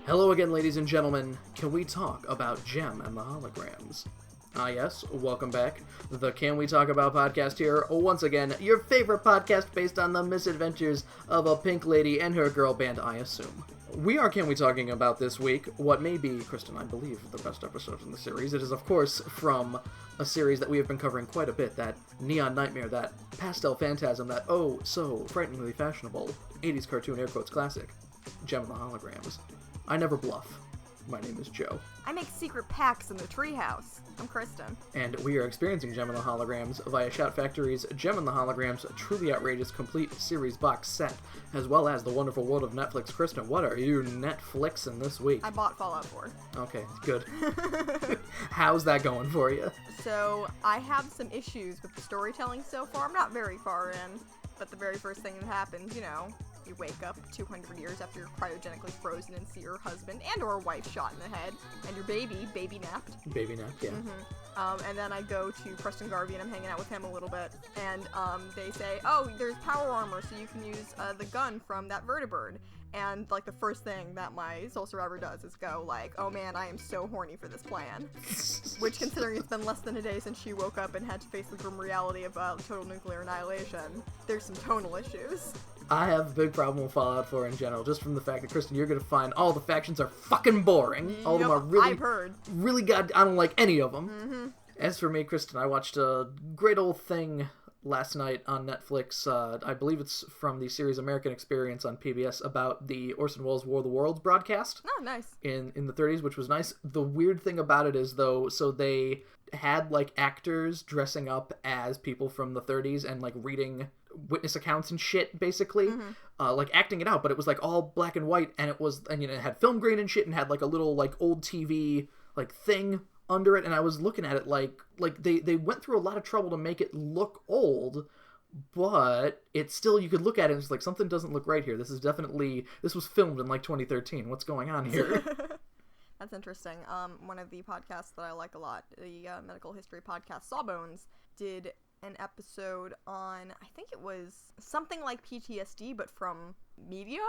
Hello again, ladies and gentlemen. Can we talk about Gem and the Holograms? Ah yes, welcome back. The Can We Talk About podcast here. Once again, your favorite podcast based on the misadventures of a pink lady and her girl band, I assume. We are Can We Talking About this week what may be, Kristen, I believe, the best episode in the series. It is, of course, from a series that we have been covering quite a bit, that neon nightmare, that pastel phantasm, that oh so frighteningly fashionable 80s cartoon air quotes classic, Gem and the Holograms. I never bluff. My name is Joe. I make secret pacts in the treehouse. I'm Kristen. And we are experiencing Gem and the Holograms via Shout Factory's Gem and the Holograms Truly Outrageous Complete Series Box Set, as well as the wonderful world of Netflix. Kristen, what are you Netflixing this week? I bought Fallout 4. Okay, good. How's that going for you? So, I have some issues with the storytelling so far. I'm not very far in, but the very first thing that happens, you wake up 200 years after you're cryogenically frozen and see your husband and or wife shot in the head, and your baby napped. Baby napped, yeah. Mm-hmm. And then I go to Preston Garvey and I'm hanging out with him a little bit, and they say, oh, there's power armor, so you can use the gun from that vertibird. And, like, the first thing that my soul survivor does is go, like, oh man, I am so horny for this plan. Which, considering it's been less than a day since she woke up and had to face the grim reality of total nuclear annihilation, there's some tonal issues. I have a big problem with Fallout 4 in general, just from the fact that, Kristen, you're going to find all the factions are fucking boring. All of them are really, I've heard. Really I don't like any of them. Mm-hmm. As for me, Kristen, I watched a great old thing last night on Netflix. I believe it's from the series American Experience on PBS about the Orson Welles War of the Worlds broadcast. Oh, nice. In the 30s, which was nice. The weird thing about it is, though, so they had, like, actors dressing up as people from the 30s and, like, reading witness accounts and shit, basically, like acting it out, but it was like all black and white, and it had film grain and shit, and had like a little like old TV like thing under it, and I was looking at it like they went through a lot of trouble to make it look old, but it's still, you could look at it and it's like, something doesn't look right here. This was filmed in like 2013. What's going on here? That's interesting. One of the podcasts that I like a lot, the medical history podcast Sawbones, did an episode on, I think it was something like PTSD, but from media.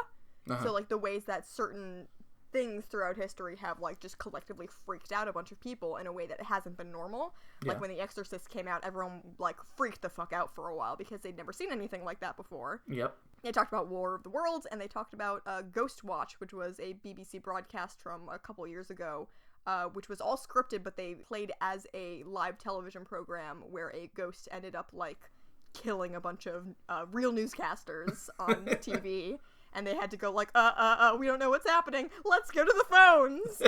So, like, the ways that certain things throughout history have, like, just collectively freaked out a bunch of people in a way that it hasn't been normal. Yeah. Like, when The Exorcist came out, everyone, like, freaked the fuck out for a while because they'd never seen anything like that before. Yep. They talked about War of the Worlds, and they talked about Ghost Watch, which was a BBC broadcast from a couple years ago, which was all scripted, but they played as a live television program where a ghost ended up, like, killing a bunch of real newscasters on TV, and they had to go, like, we don't know what's happening, let's go to the phones!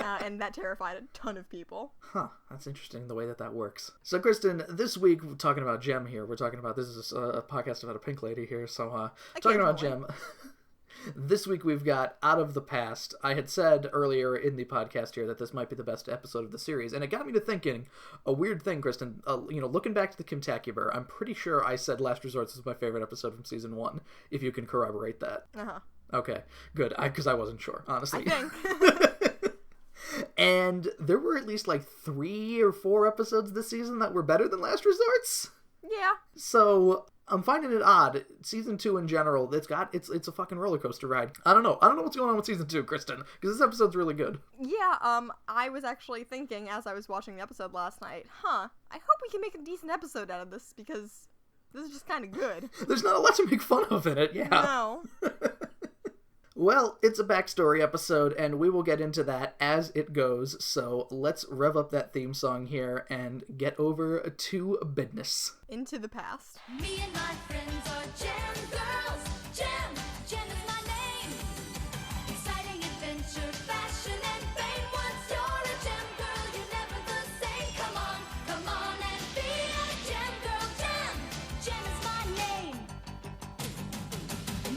And that terrified a ton of people. Huh, that's interesting, the way that works. So, Kristen, this week, we're talking about Gem here. We're talking about, this is a podcast about a pink lady here, so, talking about Gem. This week we've got Out of the Past. I had said earlier in the podcast here that this might be the best episode of the series, and it got me to thinking a weird thing, Kristen. Looking back to the Kimtacular, I'm pretty sure I said Last Resorts is my favorite episode from season 1, if you can corroborate that. Uh-huh. Okay, good, because I wasn't sure, honestly. I think. And there were at least like 3 or 4 episodes this season that were better than Last Resorts. Yeah. So I'm finding it odd. Season 2 in general, it's a fucking roller coaster ride. I don't know what's going on with season 2, Kristen, because this episode's really good. Yeah, I was actually thinking as I was watching the episode last night, I hope we can make a decent episode out of this, because this is just kind of good. There's not a lot to make fun of in it, yeah. No. Well, it's a backstory episode, and we will get into that as it goes, so let's rev up that theme song here and get over to business. Into the past. Me and my friends are Gem girls. Gem is my name. Exciting adventure, fashion, and fame. Once you're a Gem girl, you're never the same. Come on and be a Gem girl. Gem is my name.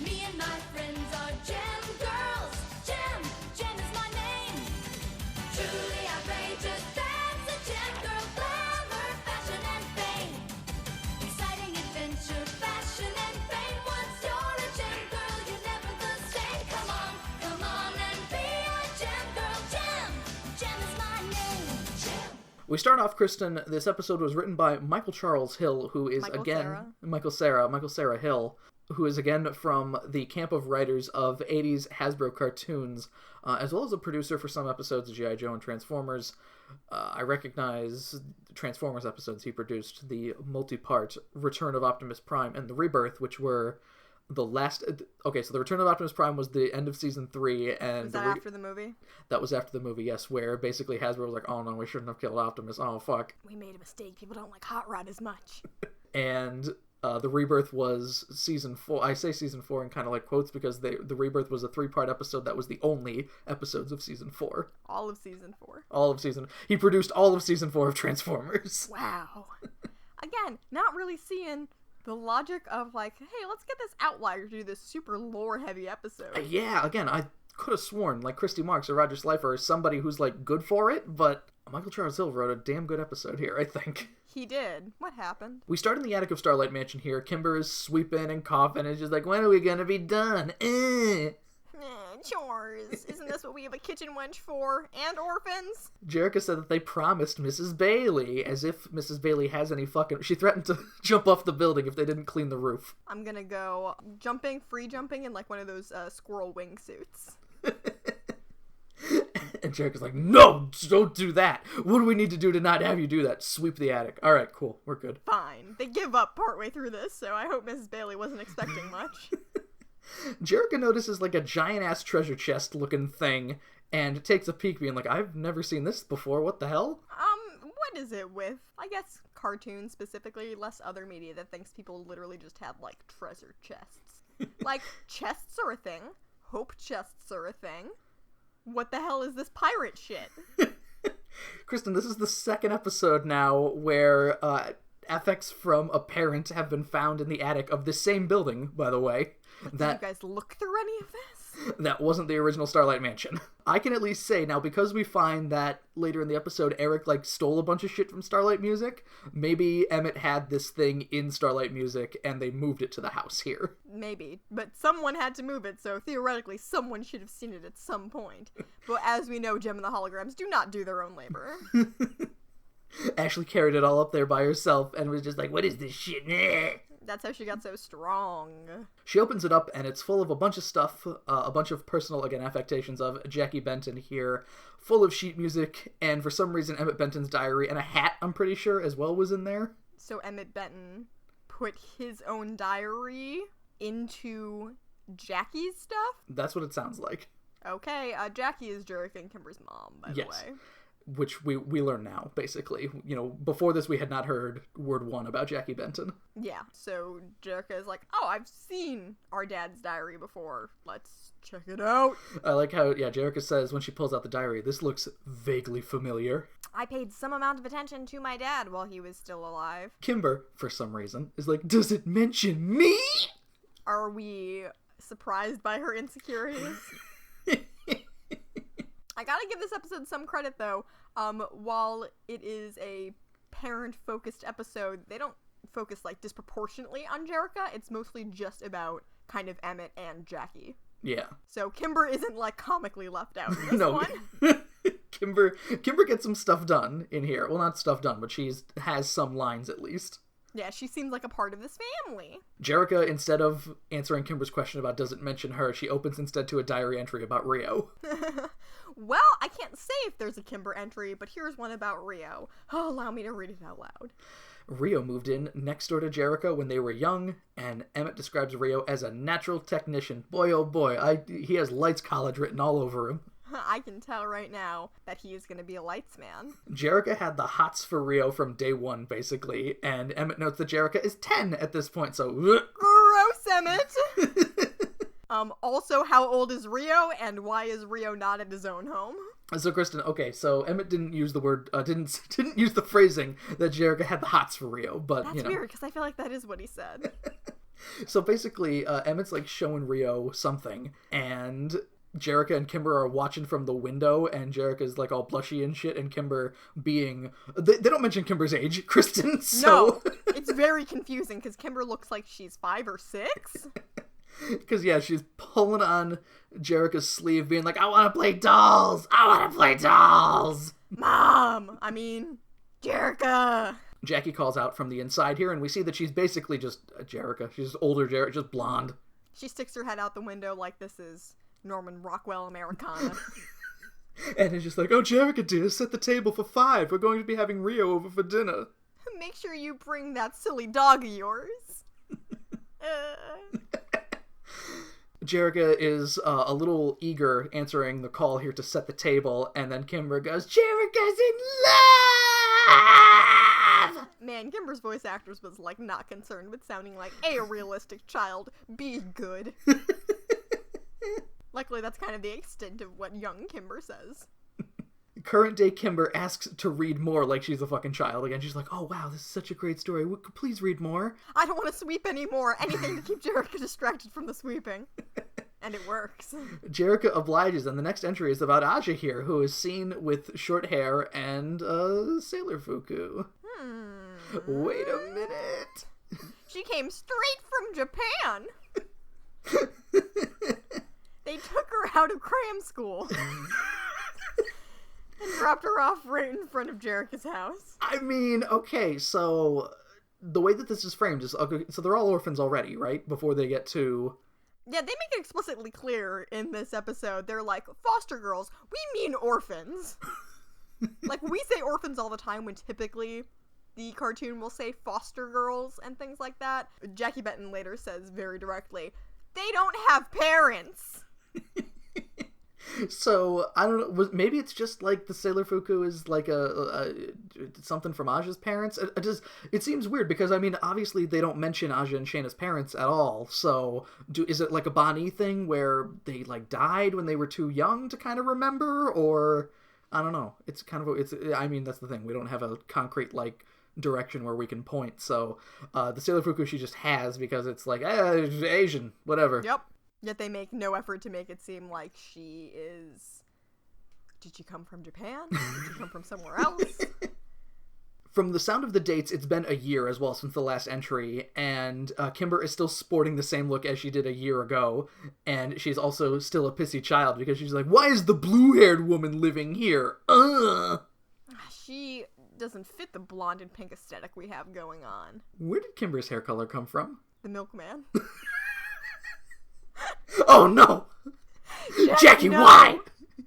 Me and my friends are Gem girls. Gem is my name. Truly outrageous, that's a Gem girl. Glamour, fashion, and fame. Exciting adventure, fashion, and fame. Once you're a Gem girl, you're never the same. Come on and be a Gem girl. Gem is my name. Gem. We start off, Kristen, this episode was written by Michael Charles Hill, who is, Michael again... Cera. Michael Cera Hill, who is again from the camp of writers of 80s Hasbro cartoons, as well as a producer for some episodes of G.I. Joe and Transformers. I recognize Transformers episodes he produced, the multi-part Return of Optimus Prime and the Rebirth, which were the last... Okay, so the Return of Optimus Prime was the end of Season 3, and... Was that after the movie? That was after the movie, yes, where basically Hasbro was like, oh no, we shouldn't have killed Optimus, oh fuck. We made a mistake, people don't like Hot Rod as much. And the Rebirth was Season 4. I say Season 4 in kind of like quotes because the Rebirth was a 3-part episode that was the only episodes of Season 4. All of Season 4. He produced all of Season 4 of Transformers. Wow. Again, not really seeing the logic of like, hey, let's get this outlier to do this super lore-heavy episode. Yeah, again, I could have sworn, like, Christy Marks or Roger Slifer is somebody who's, like, good for it, but Michael Charles Hill wrote a damn good episode here, I think. He did. What happened? We start in the attic of Starlight Mansion here. Kimber is sweeping and coughing, and she's like, when are we gonna be done? Chores. Isn't this what we have a kitchen wench for? And orphans? Jerica said that they promised Mrs. Bailey, as if Mrs. Bailey has any fucking... She threatened to jump off the building if they didn't clean the roof. I'm gonna go free jumping in like one of those squirrel wingsuits. And Jerica's like, no, don't do that. What do we need to do to not have you do that? Sweep the attic. All right, cool. We're good. Fine. They give up partway through this, so I hope Mrs. Bailey wasn't expecting much. Jerica notices like a giant-ass treasure chest looking thing and takes a peek being like, I've never seen this before. What the hell? What is it with, I guess, cartoons specifically, less other media that thinks people literally just have, like, treasure chests? Like, chests are a thing. Hope chests are a thing. What the hell is this pirate shit? Kristen, this is the second episode now where effects from a parent have been found in the attic of the same building, by the way. Did you guys look through any of this? That wasn't the original Starlight Mansion. I can at least say now, because we find that later in the episode Eric like stole a bunch of shit from Starlight Music, maybe Emmett had this thing in Starlight Music and they moved it to the house here. Maybe, but someone had to move it, so theoretically someone should have seen it at some point. But as we know, Gem and the Holograms do not do their own labor. Ashley carried it all up there by herself and was just like, what is this shit? That's how she got so strong. She opens it up, and it's full of a bunch of stuff, a bunch of personal, again, affectations of Jackie Benton here, full of sheet music, and for some reason, Emmett Benton's diary, and a hat, I'm pretty sure, as well was in there. So Emmett Benton put his own diary into Jackie's stuff? That's what it sounds like. Okay, Jackie is Jerica and Kimber's mom, by the way. Which we learn now, basically. You know, before this we had not heard word one about Jackie Benton. Yeah, so Jerica is like, oh, I've seen our dad's diary before. Let's check it out. I like how, Jerica says when she pulls out the diary, this looks vaguely familiar. I paid some amount of attention to my dad while he was still alive. Kimber, for some reason, is like, does it mention me? Are we surprised by her insecurities? I gotta give this episode some credit, though. While it is a parent-focused episode, they don't focus, like, disproportionately on Jerica. It's mostly just about kind of Emmett and Jackie. Yeah. So Kimber isn't, like, comically left out in this one. Kimber gets some stuff done in here. Well, not stuff done, but has some lines at least. Yeah, she seems like a part of this family. Jerica, instead of answering Kimber's question about does it mention her, she opens instead to a diary entry about Rio. Well, I can't say if there's a Kimber entry, but here's one about Rio. Oh, allow me to read it out loud. Rio moved in next door to Jerica when they were young, and Emmett describes Rio as a natural technician. Boy, oh boy, he has Lights College written all over him. I can tell right now that he is going to be a lights man. Jerica had the hots for Rio from day one, basically, and Emmett notes that Jerica is 10 at this point, so... Gross, Emmett! Also, how old is Rio, and why is Rio not at his own home? So, Kristen, okay, so Emmett didn't use the word, didn't use the phrasing that Jerica had the hots for Rio, but, That's weird, because I feel like that is what he said. So, basically, Emmett's, like, showing Rio something, and... Jerica and Kimber are watching from the window, and Jerica's like all blushy and shit, and Kimber being... They don't mention Kimber's age, Kristen, so... No, it's very confusing, because Kimber looks like she's 5 or 6. Because, she's pulling on Jerica's sleeve, being like, I want to play dolls! I want to play dolls! Jerica! Jackie calls out from the inside here, and we see that she's basically just Jerica. She's just older Jerica, just blonde. She sticks her head out the window like this is Norman Rockwell Americana. And it's just like, oh, Jerica, dear, set the table for 5. We're going to be having Rio over for dinner. Make sure you bring that silly dog of yours. Jerica is a little eager answering the call here to set the table, and then Kimber goes, Jerica's in love! Man, Kimber's voice actress was, like, not concerned with sounding like a realistic child. Be good. Luckily, that's kind of the extent of what young Kimber says. Current day Kimber asks to read more like she's a fucking child again. She's like, oh wow, this is such a great story. Please read more. I don't want to sweep anymore. Anything to keep Jerica distracted from the sweeping. And it works. Jerica obliges, and the next entry is about Aja here, who is seen with short hair and Sailor Fuku. Wait a minute. She came straight from Japan. They took her out of cram school. And dropped her off right in front of Jerica's house. I mean, okay, so the way that this is framed is, okay, so they're all orphans already, right? Before they get to... Yeah, they make it explicitly clear in this episode. They're like, foster girls, we mean orphans. Like, we say orphans all the time when typically the cartoon will say foster girls and things like that. Jackie Benton later says very directly, they don't have parents. So, I don't know, maybe it's just like the Sailor Fuku is like a something from Aja's parents? It seems weird because, I mean, obviously they don't mention Aja and Shayna's parents at all, so is it like a Bonnie thing where they, like, died when they were too young to kind of remember, or, I don't know, it's kind of, I mean, that's the thing, we don't have a concrete, like, direction where we can point, so, the Sailor Fuku she just has because it's like, Asian, whatever. Yep. Yet they make no effort to make it seem like she is... Did she come from Japan? Did she come from somewhere else? From the sound of the dates, it's been a year as well since the last entry, and Kimber is still sporting the same look as she did a year ago, and she's also still a pissy child because she's like, why is the blue-haired woman living here? She doesn't fit the blonde and pink aesthetic we have going on. Where did Kimber's hair color come from? The milkman. Oh no! Jackie, no. why?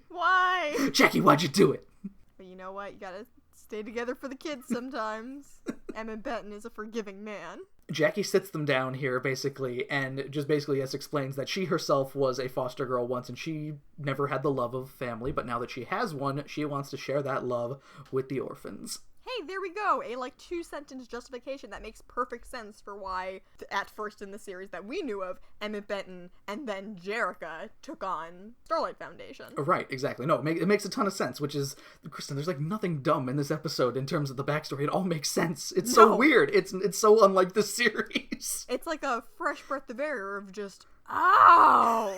Why? Jackie, why'd you do it? But you know what? You gotta stay together for the kids sometimes. Emmett Benton is a forgiving man. Jackie sits them down here, basically, and just basically explains that she herself was a foster girl once, and she never had the love of family, but now that she has one, she wants to share that love with the orphans. Hey, there we go. A, like, 2-sentence justification that makes perfect sense for why, at first in the series that we knew of, Emmett Benton and then Jerica took on Starlight Foundation. Right, exactly. No, it makes a ton of sense, which is, Kristen, there's, like, nothing dumb in this episode in terms of the backstory. It all makes sense. It's so weird. It's so unlike the series. It's like a fresh breath of air of just, ow!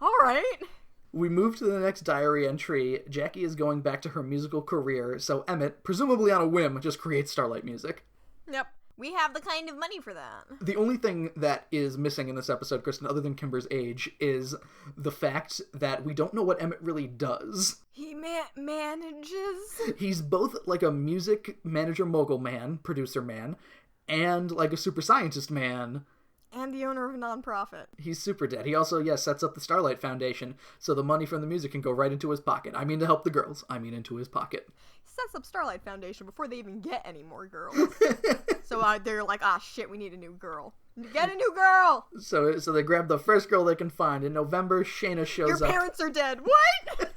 All right. We move to the next diary entry. Jackie is going back to her musical career, so Emmett, presumably on a whim, just creates Starlight music. Yep. We have the kind of money for that. The only thing that is missing in this episode, Kristen, other than Kimber's age, is the fact that we don't know what Emmett really does. He manages. He's both like a music manager mogul man, producer man, and like a super scientist man. And the owner of a nonprofit. He's super dead. He also, sets up the Starlight Foundation, so the money from the music can go right into his pocket. I mean to help the girls. I mean into his pocket. He sets up Starlight Foundation before they even get any more girls. So they're like, shit, we need a new girl. Get a new girl! So they grab the first girl they can find. In November, Shayna shows up. Your parents are dead. What?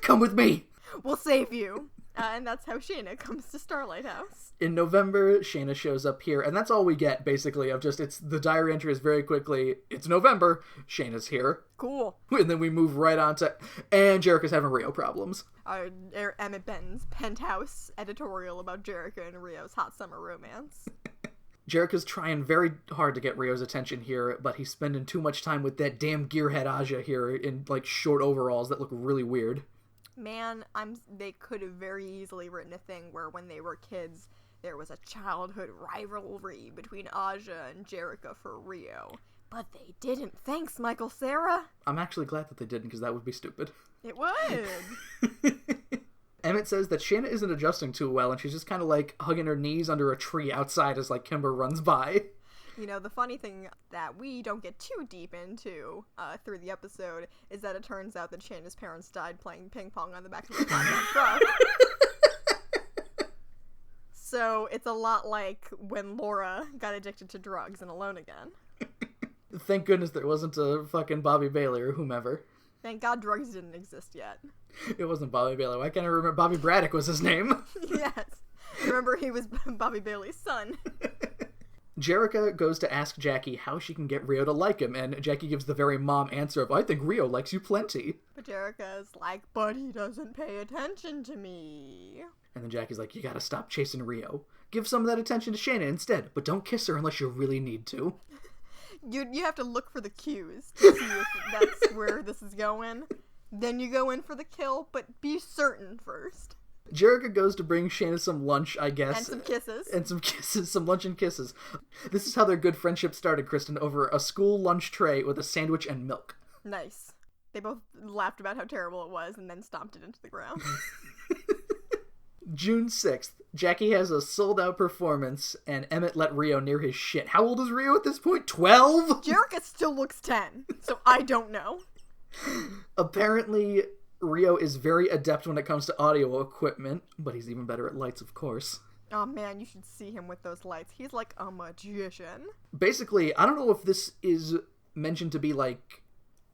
Come with me! We'll save you. And that's how Shayna comes to Starlight House. In November, Shayna shows up here, and that's all we get, basically, of just, the diary entry is very quickly, it's November, Shayna's here. Cool. And then we move right on to, and Jerica's having Rio problems. Emmett Benton's penthouse editorial about Jerica and Rio's hot summer romance. Jerica's trying very hard to get Rio's attention here, but he's spending too much time with that damn gearhead Aja here in, like, short overalls that look really weird. Man, they could have very easily written a thing where when they were kids, there was a childhood rivalry between Aja and Jerica for Rio. But they didn't. Thanks, Michael Cera. I'm actually glad that they didn't, because that would be stupid. It would. Emmett says that Shanna isn't adjusting too well, and she's just kind of like hugging her knees under a tree outside as like Kimber runs by. You know, the funny thing that we don't get too deep into through the episode is that it turns out that Shanna's parents died playing ping pong on the back of a flatbed truck. So it's a lot like when Laura got addicted to drugs and Alone Again. Thank goodness there wasn't a fucking Bobby Bailey or whomever. Thank God drugs didn't exist yet. It wasn't Bobby Bailey. Why can't I remember? Bobby Braddock was his name. Yes. Remember, he was Bobby Bailey's son. Jerrica goes to ask Jackie how she can get Rio to like him, and Jackie gives the very mom answer of, I think Rio likes you plenty. But Jerrica's like, but he doesn't pay attention to me. And then Jackie's like, you gotta stop chasing Rio. Give some of that attention to Shanna instead, but don't kiss her unless you really need to. You have to look for the cues to see if that's where this is going. Then you go in for the kill, but be certain first. Jerrica goes to bring Shanna some lunch, I guess. And some kisses. And some kisses, some lunch and kisses. This is how their good friendship started, Kristen, over a school lunch tray with a sandwich and milk. Nice. They both laughed about how terrible it was and then stomped it into the ground. June 6th, Jackie has a sold-out performance, and Emmett let Rio near his shit. How old is Rio at this point? 12? Jerrica still looks 10, so I don't know. Apparently, Rio is very adept when it comes to audio equipment, but he's even better at lights, of course. Oh man, you should see him with those lights. He's like a magician. Basically, I don't know if this is mentioned to be like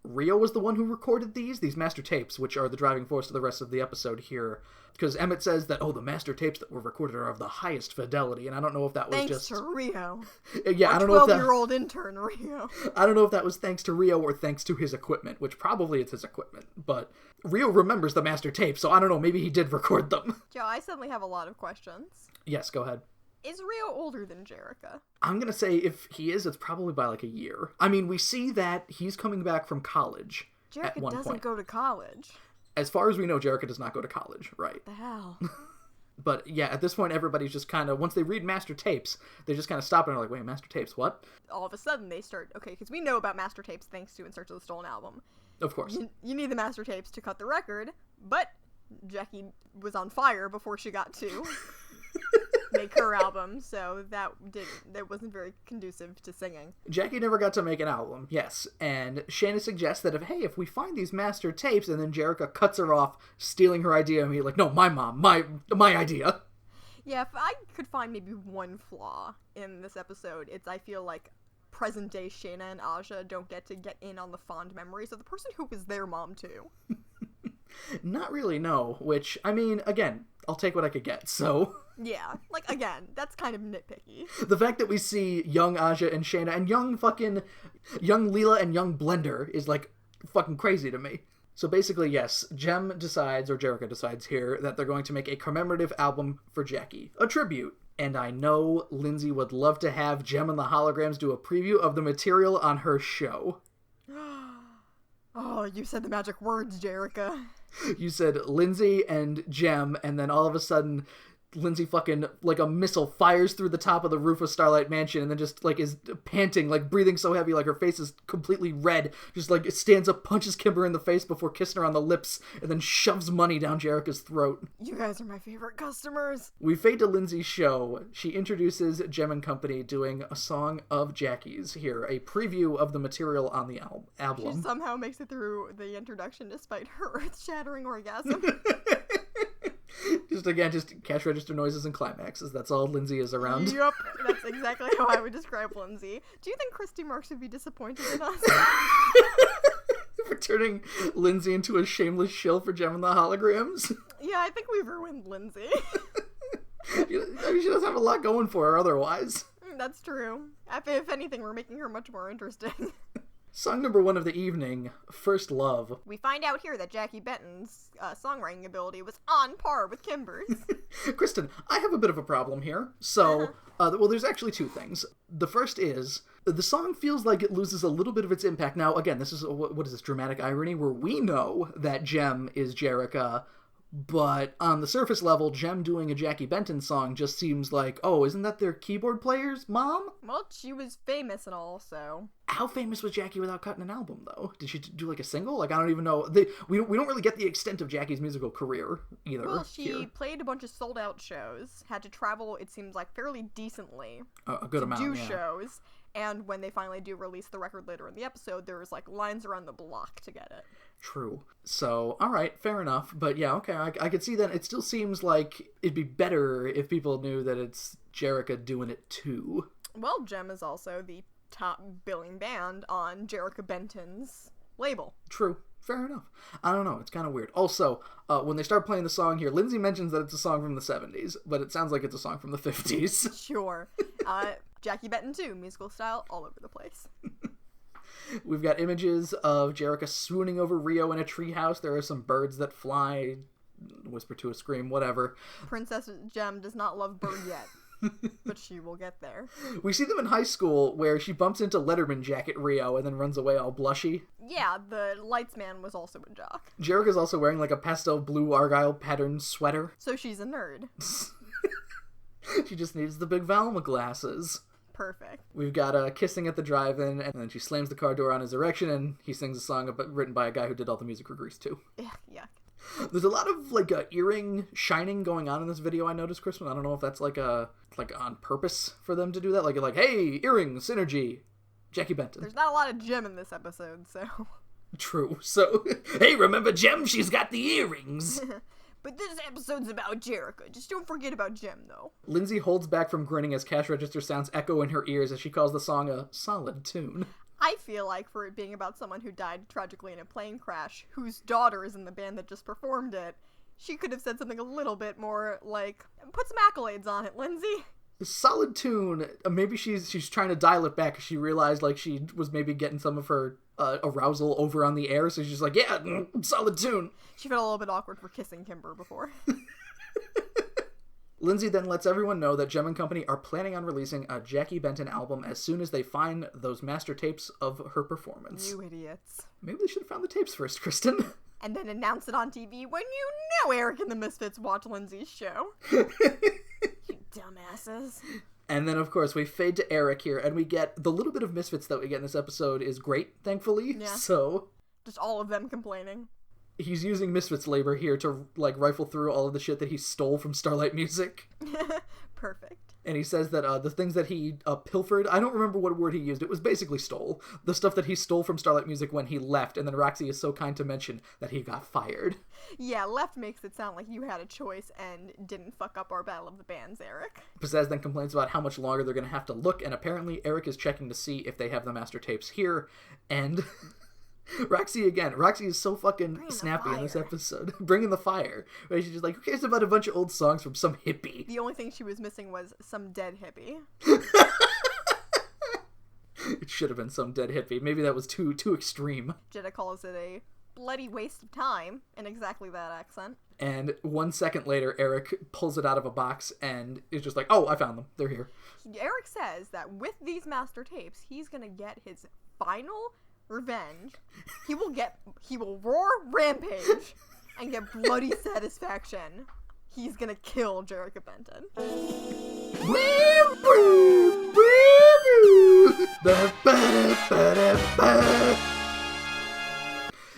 Rio was the one who recorded these master tapes, which are the driving force of the rest of the episode here. Because Emmett says that, the master tapes that were recorded are of the highest fidelity, and I don't know if that was thanks to Rio. Yeah, Our I don't know if that... 12-year-old intern, Rio. I don't know if that was thanks to Rio or thanks to his equipment, which probably it's his equipment, but Rio remembers the master tapes, so I don't know, maybe he did record them. Joe, I suddenly have a lot of questions. Yes, go ahead. Is Rio older than Jerrica? I'm gonna say if he is, it's probably by like a year. I mean, we see that he's coming back from college at one Jerrica doesn't point. go to college. As far as we know, Jerrica does not go to college, right? The hell? But yeah, at this point, everybody's just kind of, once they read master tapes, they just kind of stop and are like, wait, master tapes, what? All of a sudden, they start, okay, because we know about master tapes thanks to In Search of the Stolen Album. Of course. You need the master tapes to cut the record, but Jackie was on fire before she got to make her album, so that wasn't very conducive to singing. Jackie never got to make an album, yes, and Shanna suggests that if we find these master tapes, and then Jerrica cuts her off, stealing her idea, and be like, no, my mom, my idea. Yeah, if I could find maybe one flaw in this episode, it's I feel like present-day Shanna and Aja don't get in on the fond memories of the person who was their mom, too. Not really, no, which, I mean, again, I'll take what I could get, so... Yeah, like, again, that's kind of nitpicky. The fact that we see young Aja and Shanna and young Leela and young Blender is, like, fucking crazy to me. So basically, yes, Jerrica decides here, that they're going to make a commemorative album for Jackie. A tribute. And I know Lindsay would love to have Jem and the Holograms do a preview of the material on her show. Oh, you said the magic words, Jerrica. You said Lindsay and Jem, and then all of a sudden, Lindsay fucking, like a missile, fires through the top of the roof of Starlight Mansion, and then just, like, is panting, like, breathing so heavy, like, her face is completely red, just, like, stands up, punches Kimber in the face before kissing her on the lips, and then shoves money down Jerrica's throat. You guys are my favorite customers. We fade to Lindsay's show. She introduces Jem and Company doing a song of Jackie's here, a preview of the material on the album. She somehow makes it through the introduction despite her earth-shattering orgasm. Just cash register noises and climaxes. That's all Lindsay is around. Yup, that's exactly how I would describe Lindsay. Do you think Christy Marks would be disappointed in us? For turning Lindsay into a shameless shill for Jem and the Holograms? Yeah, I think we've ruined Lindsay. I mean, she doesn't have a lot going for her otherwise. That's true. If anything, we're making her much more interesting. Song number 1 of the evening, First Love. We find out here that Jackie Benton's songwriting ability was on par with Kimber's. Kristen, I have a bit of a problem here. So, well, there's actually 2 things. The first is, the song feels like it loses a little bit of its impact. Now, again, this is, what is this, dramatic irony? Where we know that Jem is Jerrica, But on the surface level, Jem doing a Jackie Benton song just seems like, oh, isn't that their keyboard player's mom? Well, she was famous and all, so... How famous was Jackie without cutting an album, though? Did she do, like, a single? Like, I don't even know. We don't really get the extent of Jackie's musical career, either. Well, she here. played a bunch of sold-out shows, had to travel, it seems like, fairly decently A good amount, do yeah. shows, and when they finally do release the record later in the episode, there was, like, lines around the block to get it. True. So, alright, fair enough. But yeah, okay, I could see that. It still seems like it'd be better if people knew that it's Jerrica doing it, too. Well, Jem is also the top billing band on Jerrica Benton's label. True. Fair enough. I don't know. It's kind of weird. Also, when they start playing the song here, Lindsay mentions that it's a song from the 70s, but it sounds like it's a song from the 50s. Sure. Jackie Benton, too. Musical style all over the place. We've got images of Jerrica swooning over Rio in a treehouse. There are some birds that fly, whisper to a scream, whatever. Princess Jem does not love Bird yet, but she will get there. We see them in high school where she bumps into Letterman jacket Rio and then runs away all blushy. Yeah, the lights man was also a jock. Jerrica's also wearing like a pastel blue argyle pattern sweater. So she's a nerd. She just needs the big Valma glasses. Perfect. We've got kissing at the drive-in, and then she slams the car door on his erection, and he sings a song written by a guy who did all the music for Grease, too. Yeah. There's a lot of, like, earring shining going on in this video, I noticed, Kristen. I don't know if that's, like, on purpose for them to do that. Like, hey, earring, synergy, Jackie Benton. There's not a lot of Jem in this episode, so... True. So, hey, remember Jem? She's got the earrings. But this episode's about Jerrica. Just don't forget about Jem, though. Lindsay holds back from grinning as cash register sounds echo in her ears as she calls the song a solid tune. I feel like for it being about someone who died tragically in a plane crash, whose daughter is in the band that just performed it, she could have said something a little bit more like, put some accolades on it, Lindsay. Solid tune. Maybe she's trying to dial it back. She realized like she was maybe getting some of her arousal over on the air, so she's just like, yeah, solid tune. She felt a little bit awkward for kissing Kimber before. Lindsay then lets everyone know that Jem and Company are planning on releasing a Jackie Benton album as soon as they find those master tapes of her performance. You idiots. Maybe they should have found the tapes first, Kristen. And then announce it on TV when you know Eric and the Misfits watch Lindsay's show. You dumbasses. And then, of course, we fade to Eric here, and we get the little bit of Misfits that we get in this episode is great, thankfully. Yeah. So Just all of them complaining. he's using Misfits labor here to, like, rifle through all of the shit that he stole from Starlight Music. Perfect. And he says that the things that he pilfered, I don't remember what word he used, it was basically stole. The stuff that he stole from Starlight Music when he left, and then Roxy is so kind to mention that he got fired. Yeah, left makes it sound like you had a choice and didn't fuck up our Battle of the Bands, Eric. Pizzazz then complains about how much longer they're going to have to look, and apparently Eric is checking to see if they have the master tapes here, and... Roxy again. Roxy is so fucking snappy in this episode. Bringing the fire. Where she's just like, who cares about a bunch of old songs from some hippie? The only thing she was missing was some dead hippie. It should have been some dead hippie. Maybe that was too extreme. Jetta calls it a bloody waste of time in exactly that accent. And 1 second later, Eric pulls it out of a box and is just like, oh, I found them. They're here. Eric says that with these master tapes, he's gonna get his final revenge. He will roar rampage and get bloody satisfaction. He's gonna kill Jerrica Benton.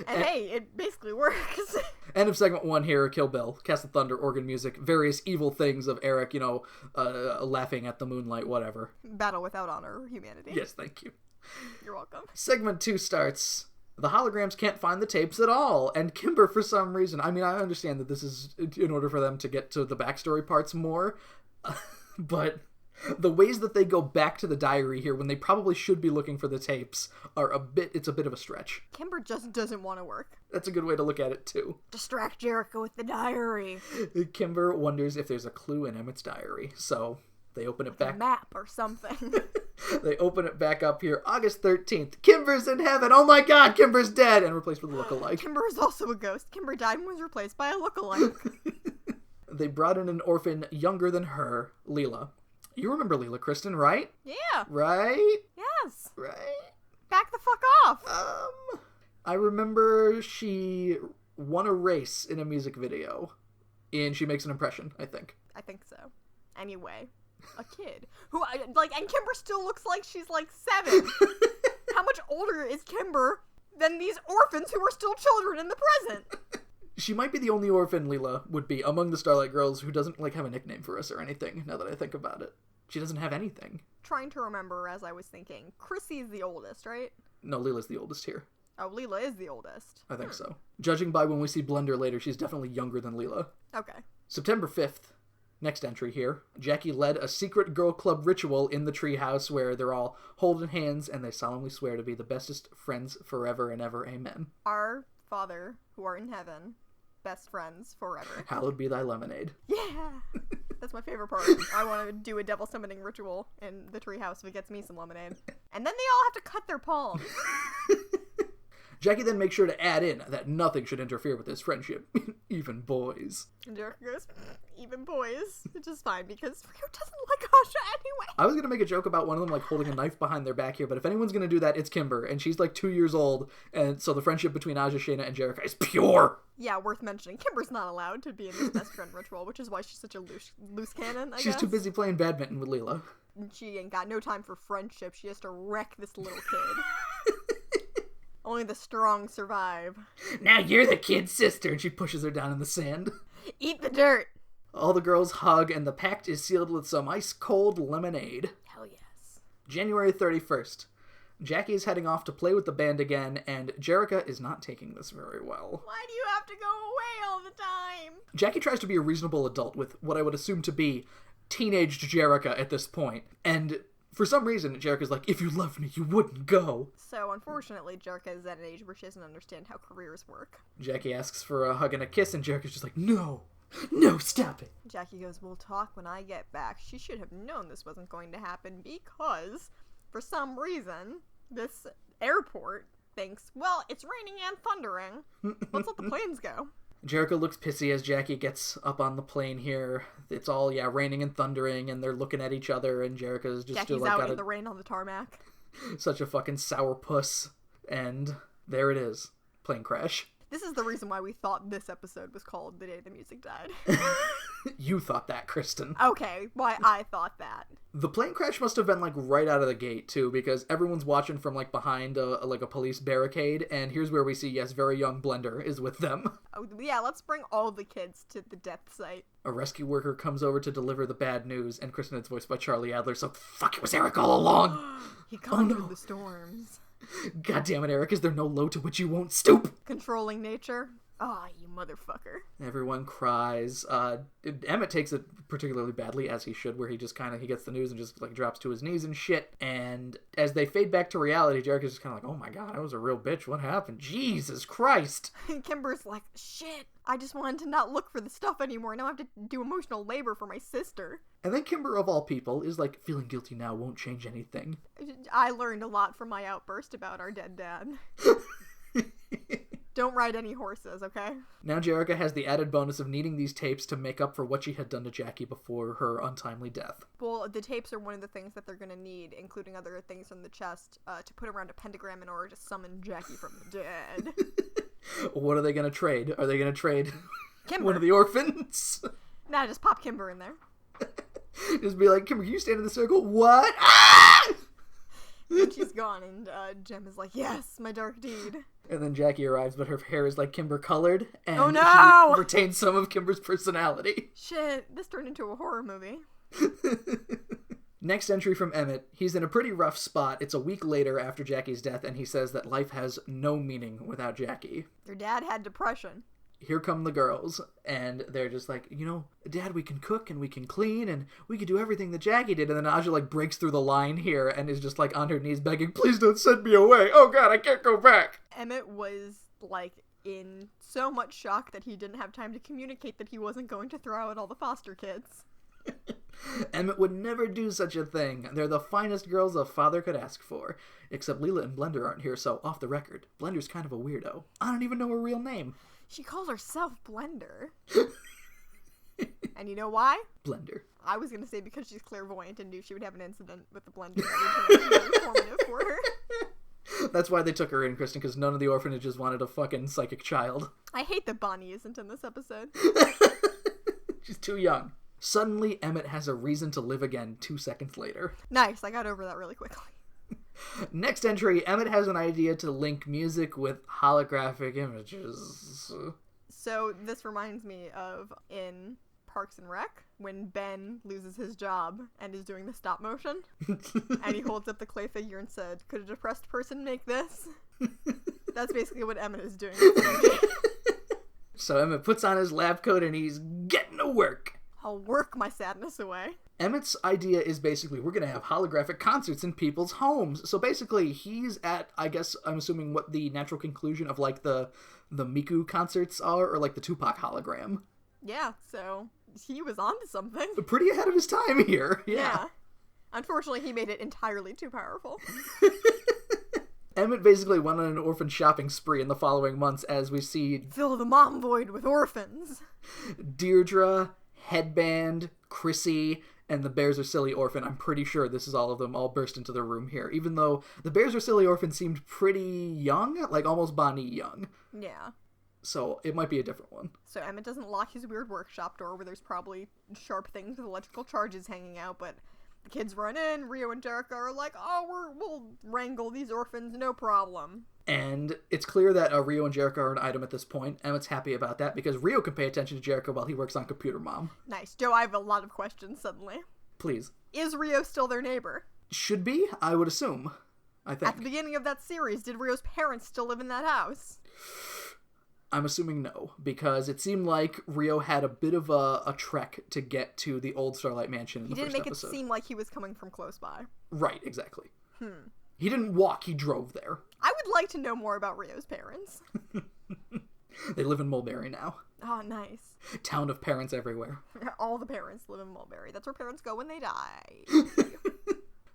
And hey, it basically works. End of segment 1 here, Kill Bill, Castle Thunder, organ music, various evil things of Eric, laughing at the moonlight, whatever. Battle without honor, humanity. Yes, thank you. You're welcome. Segment 2 starts. The holograms can't find the tapes at all, and Kimber, for some reason, I mean, I understand that this is in order for them to get to the backstory parts more, but the ways that they go back to the diary here when they probably should be looking for the tapes it's a bit of a stretch. Kimber just doesn't want to work. That's a good way to look at it, too. Distract Jerrica with the diary. Kimber wonders if there's a clue in Emmett's diary, so they open it back. A map or something. They open it back up here. August 13th. Kimber's in heaven. Oh my god, Kimber's dead. And replaced with a lookalike. Kimber is also a ghost. Kimber died and was replaced by a lookalike. They brought in an orphan younger than her, Leela. You remember Leela, Kristen, right? Yeah. Right? Yes. Right? Back the fuck off. I remember she won a race in a music video. and she makes an impression, I think. I think so. Anyway, a kid who and Kimber still looks like she's like 7. How much older is Kimber than these orphans who are still children in the present? She might be the only orphan Leela would be among the Starlight Girls who doesn't like have a nickname for us or anything, now that I think about it. She doesn't have anything. Trying to remember as I was thinking. Chrissy is the oldest, right? No, Leela's the oldest here. Oh, Leela is the oldest. I think so. Judging by when we see Blender later, she's definitely younger than Leela. Okay. September 5th. Next entry here. Jackie led a secret girl club ritual in the treehouse where they're all holding hands and they solemnly swear to be the bestest friends forever and ever. Amen. Our Father, who art in heaven, best friends forever. Hallowed be thy lemonade. Yeah! That's my favorite part. I want to do a devil summoning ritual in the treehouse if it gets me some lemonade. And then they all have to cut their palms. Jackie then makes sure to add in that nothing should interfere with this friendship, even boys. And Derek goes, even boys, which is fine because Rio doesn't like Asha anyway. I was going to make a joke about one of them like holding a knife behind their back here, but if anyone's going to do that, it's Kimber, and she's like 2 years old, and so the friendship between Aja, Shayna, and Jerica is pure! Yeah, worth mentioning. Kimber's not allowed to be in this best friend ritual, which is why she's such a loose cannon, I guess. She's too busy playing badminton with Leela. And she ain't got no time for friendship. She has to wreck this little kid. Only the strong survive. Now you're the kid's sister, and she pushes her down in the sand. Eat the dirt! All the girls hug, and the pact is sealed with some ice-cold lemonade. Hell yes. January 31st. Jackie is heading off to play with the band again, and Jerica is not taking this very well. Why do you have to go away all the time? Jackie tries to be a reasonable adult with what I would assume to be teenaged Jerica at this point, and for some reason, Jerica's like, if you loved me, you wouldn't go. So, unfortunately, Jerica is at an age where she doesn't understand how careers work. Jackie asks for a hug and a kiss, and Jerica's just like, no, stop it. Jackie goes, we'll talk when I get back. She should have known this wasn't going to happen because, for some reason, this airport thinks, well, it's raining and thundering. Let's let the planes go. Jerica looks pissy as Jackie gets up on the plane here. It's all, raining and thundering, and they're looking at each other, and Jerica's just Jackie's still like, out in the rain on the tarmac. Such a fucking sourpuss. And there it is. Plane crash. This is the reason why we thought this episode was called The Day the Music Died. You thought that, Kristen. Okay, why I thought that. The plane crash must have been, like, right out of the gate, too, because everyone's watching from, like, behind, a police barricade, and here's where we see, yes, very young Blender is with them. Oh, yeah, let's bring all the kids to the death site. A rescue worker comes over to deliver the bad news, and Kristen is voiced by Charlie Adler, so fuck, it was Eric all along! He conquered the storms. God damn it, Eric, is there no low to which you won't stoop? Controlling nature. Ah, you motherfucker. Everyone cries. Emmett takes it particularly badly, as he should, where he just he gets the news and just, like, drops to his knees and shit. And as they fade back to reality, Jerica's just kind of like, oh my god, I was a real bitch. What happened? Jesus Christ. And Kimber's like, shit, I just wanted to not look for the stuff anymore. Now I have to do emotional labor for my sister. And then Kimber, of all people, is like, feeling guilty now won't change anything. I learned a lot from my outburst about our dead dad. Don't ride any horses, okay? Now Jerica has the added bonus of needing these tapes to make up for what she had done to Jackie before her untimely death. Well, the tapes are one of the things that they're going to need, including other things from the chest, to put around a pentagram in order to summon Jackie from the dead. What are they going to trade? Are they going to trade Kimber. one of the orphans? Nah, just pop Kimber in there. Just be like, Kimber, can you stand in the circle? What? Ah! And she's gone, and Jem is like, yes, my dark deed. And then Jackie arrives, but her hair is like Kimber colored, and oh, no! she retains some of Kimber's personality. Shit, this turned into a horror movie. Next entry from Emmett. He's in a pretty rough spot. It's a week later after Jackie's death, and he says that life has no meaning without Jackie. Your dad had depression. Here come the girls, and they're just like, Dad, we can cook and we can clean and we can do everything that Jackie did. And then Aja, like, breaks through the line here and is just, like, on her knees begging, please don't send me away. Oh, God, I can't go back. Emmett was, like, in so much shock that he didn't have time to communicate that he wasn't going to throw out all the foster kids. Emmett would never do such a thing. They're the finest girls a father could ask for. Except Leela and Blender aren't here, so off the record, Blender's kind of a weirdo. I don't even know her real name. She calls herself Blender. And you know why? Blender. I was going to say because she's clairvoyant and knew she would have an incident with the blender that would be very formative for her. That's why they took her in, Kristen, because none of the orphanages wanted a fucking psychic child. I hate that Bonnie isn't in this episode. She's too young. Suddenly, Emmett has a reason to live again 2 seconds later. Nice, I got over that really quickly. Next entry, Emmett has an idea to link music with holographic images. So this reminds me of in Parks and Rec when Ben loses his job and is doing the stop motion and he holds up the clay figure and said, "Could a depressed person make this?" That's basically what Emmett is doing. So Emmett puts on his lab coat and he's getting to work. I'll work my sadness away. Emmett's idea is basically we're going to have holographic concerts in people's homes. So basically he's at, I guess, I'm assuming what the natural conclusion of like the Miku concerts are, or like the Tupac hologram. Yeah, so he was onto something. Pretty ahead of his time here. Yeah. Unfortunately, he made it entirely too powerful. Emmett basically went on an orphan shopping spree in the following months as we see Fill the mom void with orphans. Deirdre, Headband, Chrissy, and the Bears Are Silly Orphan. I'm pretty sure this is all of them all burst into the room here, even though the Bears Are Silly Orphan seemed pretty young, like almost Bonnie young. Yeah. So it might be a different one. So Emmett doesn't lock his weird workshop door where there's probably sharp things with electrical charges hanging out, but the kids run in, Rio and Jericho are like, "Oh, we'll wrangle these orphans, no problem." And it's clear that Rio and Jericho are an item at this point. Emmett's happy about that because Rio can pay attention to Jericho while he works on Computer Mom. Nice. Joe, I have a lot of questions suddenly. Please. Is Rio still their neighbor? Should be, I would assume. I think. At the beginning of that series, did Rio's parents still live in that house? I'm assuming no, because it seemed like Rio had a bit of a trek to get to the old Starlight Mansion in the first episode. He didn't make it seem like he was coming from close by. Right, exactly. He didn't walk, he drove there. I would like to know more about Rio's parents. They live in Mulberry now. Oh, nice. Town of parents everywhere. All the parents live in Mulberry. That's where parents go when they die.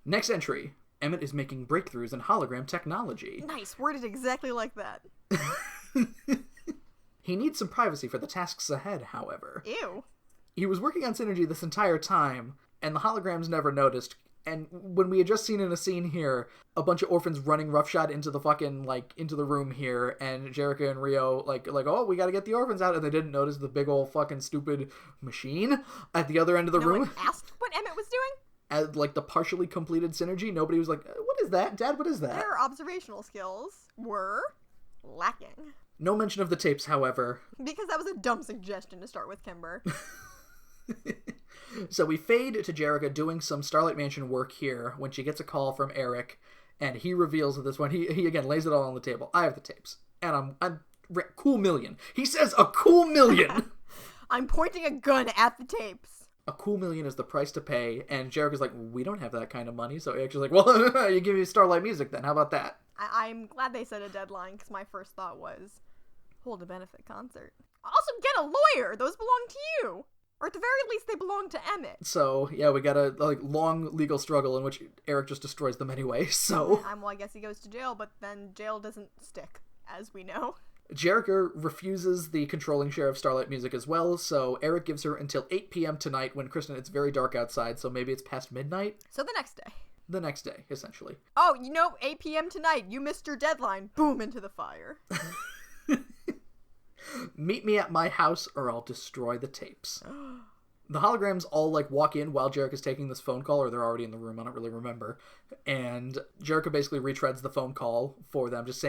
Next entry. Emmett is making breakthroughs in hologram technology. Nice, worded exactly like that. He needs some privacy for the tasks ahead, however. Ew. He was working on Synergy this entire time, and the holograms never noticed. And when we had just seen in a scene here, a bunch of orphans running roughshod into the fucking, into the room here, and Jericho and Rio, oh, we gotta get the orphans out, and they didn't notice the big old fucking stupid machine at the other end of the room. No one asked what Emmett was doing? At, the partially completed Synergy, nobody was like, what is that? Dad, what is that? Their observational skills were lacking. No mention of the tapes, however. Because that was a dumb suggestion to start with, Kimber. So we fade to Jericho doing some Starlight Mansion work here when she gets a call from Eric, and he reveals at this one, he again lays it all on the table. I have the tapes, and I'm cool million. He says a cool million! I'm pointing a gun at the tapes. A cool million is the price to pay, and Jericho's like, we don't have that kind of money, so Eric's like, well, you give me Starlight Music then, how about that? I'm glad they set a deadline, because my first thought was, hold a benefit concert. Also, get a lawyer! Those belong to you! Or at the very least, they belong to Emmett. So, yeah, we got a long legal struggle in which Eric just destroys them anyway, so... Well, I guess he goes to jail, but then jail doesn't stick, as we know. Jericho refuses the controlling share of Starlight Music as well, so Eric gives her until 8 p.m. tonight when, Kristen, it's very dark outside, so maybe it's past midnight? So the next day. The next day, essentially. Oh, 8 p.m. tonight, you missed your deadline. Boom, into the fire. Meet me at my house or I'll destroy the tapes. The holograms all walk in while Jericho's taking this phone call, or they're already in the room, I don't really remember. And Jericho basically retreads the phone call for them, just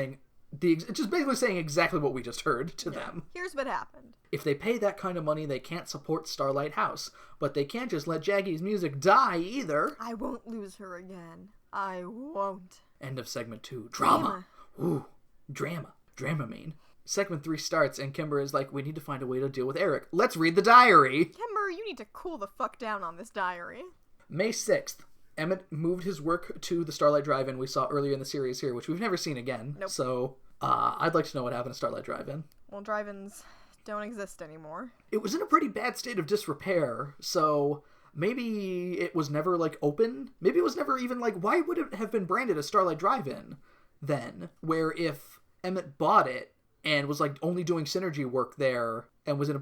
basically saying exactly what we just heard to them. Here's what happened. If they pay that kind of money, they can't support Starlight House. But they can't just let Jaggy's music die either. I won't lose her again. I won't. End of segment 2. Drama. Ooh, drama. Dramamine. Segment 3 starts, and Kimber is like, we need to find a way to deal with Eric. Let's read the diary! Kimber, you need to cool the fuck down on this diary. May 6th. Emmett moved his work to the Starlight Drive-In we saw earlier in the series here, which we've never seen again. Nope. So, I'd like to know what happened to Starlight Drive-In. Well, drive-ins don't exist anymore. It was in a pretty bad state of disrepair, so maybe it was never, open? Maybe it was never even, why would it have been branded as Starlight Drive-In then? Where if Emmett bought it, and was only doing Synergy work there, and was in a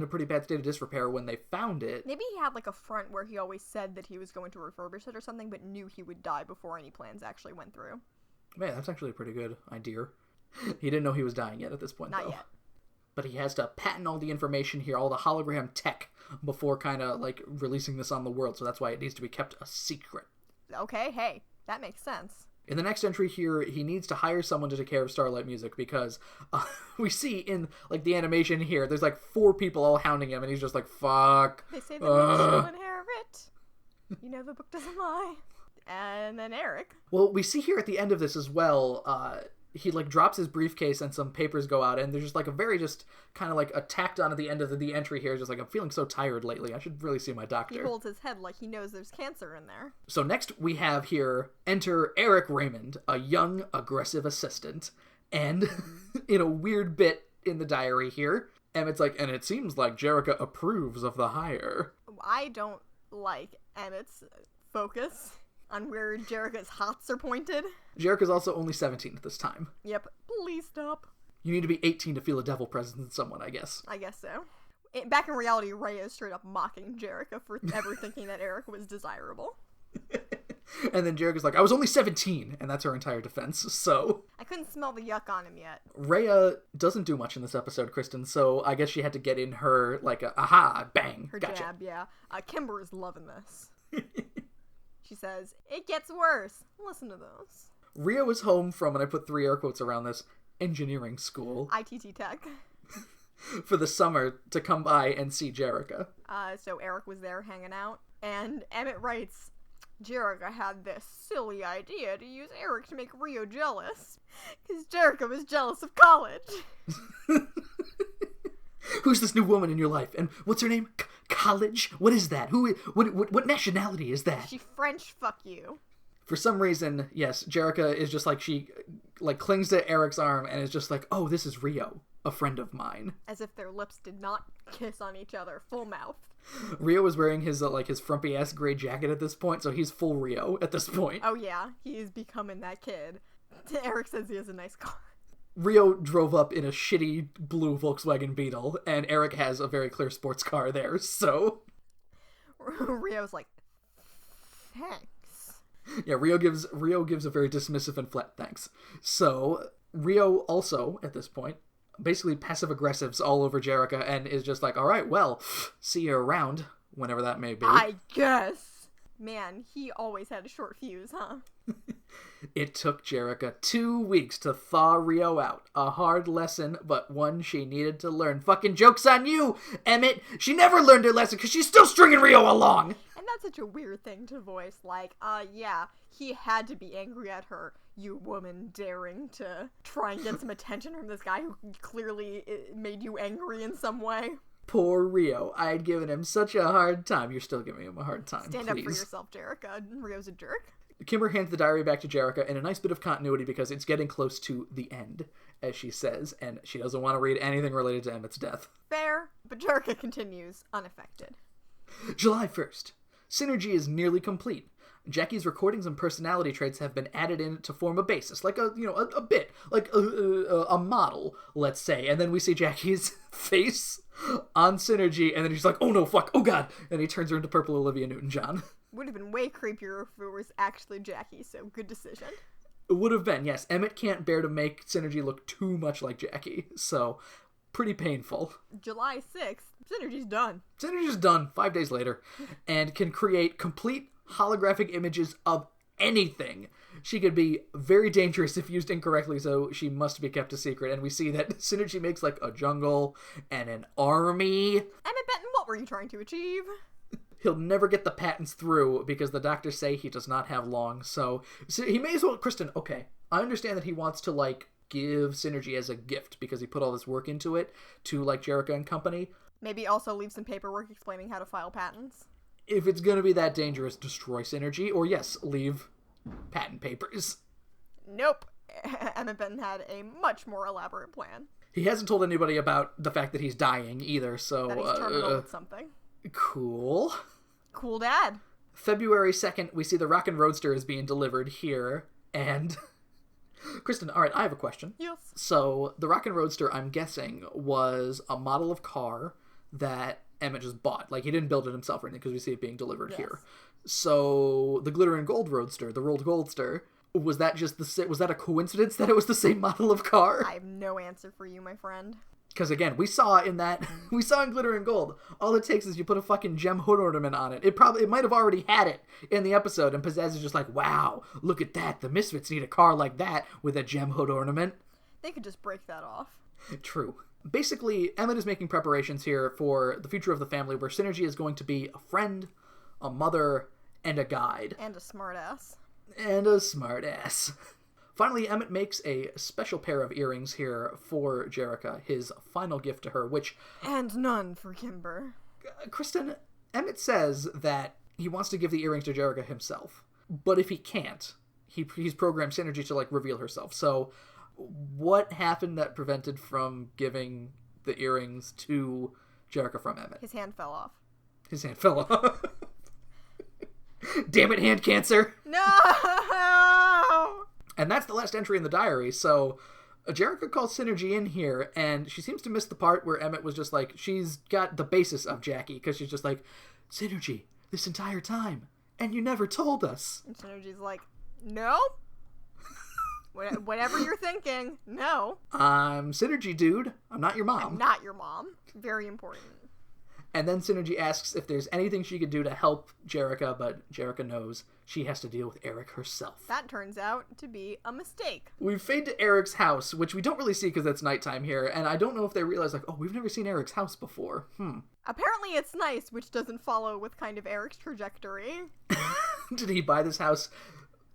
pretty bad state of disrepair when they found it. Maybe he had a front where he always said that he was going to refurbish it or something, but knew he would die before any plans actually went through. Man, that's actually a pretty good idea. He didn't know he was dying yet at this point, Not though. yet. but he has to patent all the information here, all the hologram tech, before kind of, like, releasing this on the world, so that's why it needs to be kept a secret. Okay, hey, that makes sense. In the next entry here, he needs to hire someone to take care of Starlight Music because we see in, like, the animation here, there's, like, 4 people all hounding him, and he's just like, fuck. They say the niche will inherit. You know the book doesn't lie. And then Eric. Well, we see here at the end of this as well, he, like, drops his briefcase and some papers go out, and there's just, like, a very just kind of, like, a tacked on at the end of the entry here, just like, I'm feeling so tired lately. I should really see my doctor. He holds his head like he knows there's cancer in there. So next we have here, enter Eric Raymond, a young, aggressive assistant, and in a weird bit in the diary here, Emmett's like, and it seems like Jerica approves of the hire. I don't like Emmett's focus on where Jerica's hots are pointed. Jerica's also only 17 at this time. Yep. Please stop. You need to be 18 to feel a devil presence in someone, I guess. I guess so. Back in reality, Ray is straight up mocking Jerica for ever thinking that Eric was desirable. And then Jerica's like, I was only 17, and that's her entire defense, so... I couldn't smell the yuck on him yet. Rhea doesn't do much in this episode, Kristen, so I guess she had to get in her, like, aha, bang, Her gotcha. jab, yeah. Kimber is loving this. She says, it gets worse. Listen to those. Rhea was home from, and I put 3 air quotes around this, engineering school. ITT Tech. For the summer to come by and see Jerica. So Eric was there hanging out, and Emmett writes, Jerica had this silly idea to use Eric to make Rio jealous, because Jerica was jealous of college. Who's this new woman in your life? And what's her name? College? What is that? What nationality is that? She French fuck you. For some reason, yes, Jerica is just like, she like clings to Eric's arm and is just like, oh, this is Rio, a friend of mine. As if their lips did not kiss on each other, full mouth. Rio was wearing his like his frumpy ass gray jacket at this point, so he's full Rio at this point. Oh yeah, he is becoming that kid. Eric says he has a nice car. Rio drove up in a shitty blue Volkswagen Beetle, and Eric has a very clear sports car there, so... Rio's like, thanks. Yeah, Rio gives a very dismissive and flat thanks. So, Rio also, at this point, basically passive-aggressives all over Jerica, and is just like, alright, well, see you around, whenever that may be. I guess. Man, he always had a short fuse, huh? It took Jerica 2 weeks to thaw Rio out. A hard lesson, but one she needed to learn. Fucking joke's on you, Emmett! She never learned her lesson because she's still stringing Rio along! And that's such a weird thing to voice. Like, yeah, he had to be angry at her, you woman daring to try and get some attention from this guy who clearly made you angry in some way. Poor Rio. I had given him such a hard time. You're still giving him a hard time, Stand please. up for yourself, Jerica. Rio's a jerk. Kimber hands the diary back to Jerica in a nice bit of continuity because it's getting close to the end, as she says, and she doesn't want to read anything related to Emmett's death. Fair, but Jerica continues, unaffected. July 1st. Synergy is nearly complete. Jackie's recordings and personality traits have been added in to form a basis, like a bit, like a model, let's say. And then we see Jackie's face on Synergy, and then he's like, oh no, fuck, oh god, and he turns her into purple Olivia Newton-John. Would have been way creepier if it was actually Jackie, so good decision. It would have been, yes. Emmett can't bear to make Synergy look too much like Jackie, so pretty painful. July 6th, Synergy's done. Synergy's done 5 days later, and can create complete holographic images of anything. She could be very dangerous if used incorrectly, so she must be kept a secret. And we see that Synergy makes like a jungle and an army. Emmett Benton, what were you trying to achieve? He'll never get the patents through because the doctors say he does not have long. So he may as well, Kristen, okay, I understand that he wants to like give Synergy as a gift because he put all this work into it to like Jerica and company. Maybe also leave some paperwork explaining how to file patents. If it's going to be that dangerous, destroy Synergy, or yes, leave patent papers. Nope. Emmett Benton had a much more elaborate plan. He hasn't told anybody about the fact that he's dying either, so... That he's terminal with something. Cool. Cool dad. February 2nd, we see the Rockin' Roadster is being delivered here, and... Kristen, alright, I have a question. Yes. So, the Rockin' Roadster, I'm guessing, was a model of car that Emmett just bought. Like, he didn't build it himself or anything, because we see it being delivered here. So, the Glitter and Gold Roadster, the Rolled Goldster, was that a coincidence that it was the same model of car? I have no answer for you, my friend. Because again, we saw in Glitter and Gold, all it takes is you put a fucking gem hood ornament on it. It might have already had it in the episode, and Pizzazz is just like, wow, look at that. The Misfits need a car like that with a gem hood ornament. They could just break that off. True. Basically, Emmett is making preparations here for the future of the family, where Synergy is going to be a friend, a mother, and a guide. And a smartass. Finally, Emmett makes a special pair of earrings here for Jerrica, his final gift to her, which... And none for Kimber. Kristen, Emmett says that he wants to give the earrings to Jerrica himself, but if he can't, he's programmed Synergy to, reveal herself. So, what happened that prevented from giving the earrings to Jerrica from Emmett? His hand fell off. Damn it, hand cancer! No! And that's the last entry in the diary, so Jerrica calls Synergy in here, and she seems to miss the part where Emmett was just like, she's got the basis of Jackie, because she's just like, Synergy, this entire time, and you never told us. And Synergy's like, no? Whatever you're thinking, no. I'm Synergy, dude. I'm not your mom. I'm not your mom. Very important. And then Synergy asks if there's anything she could do to help Jerrica, but Jerrica knows she has to deal with Eric herself. That turns out to be a mistake. We fade to Eric's house, which we don't really see because it's nighttime here, and I don't know if they realize, oh, we've never seen Eric's house before. Apparently it's nice, which doesn't follow with kind of Eric's trajectory. Did he buy this house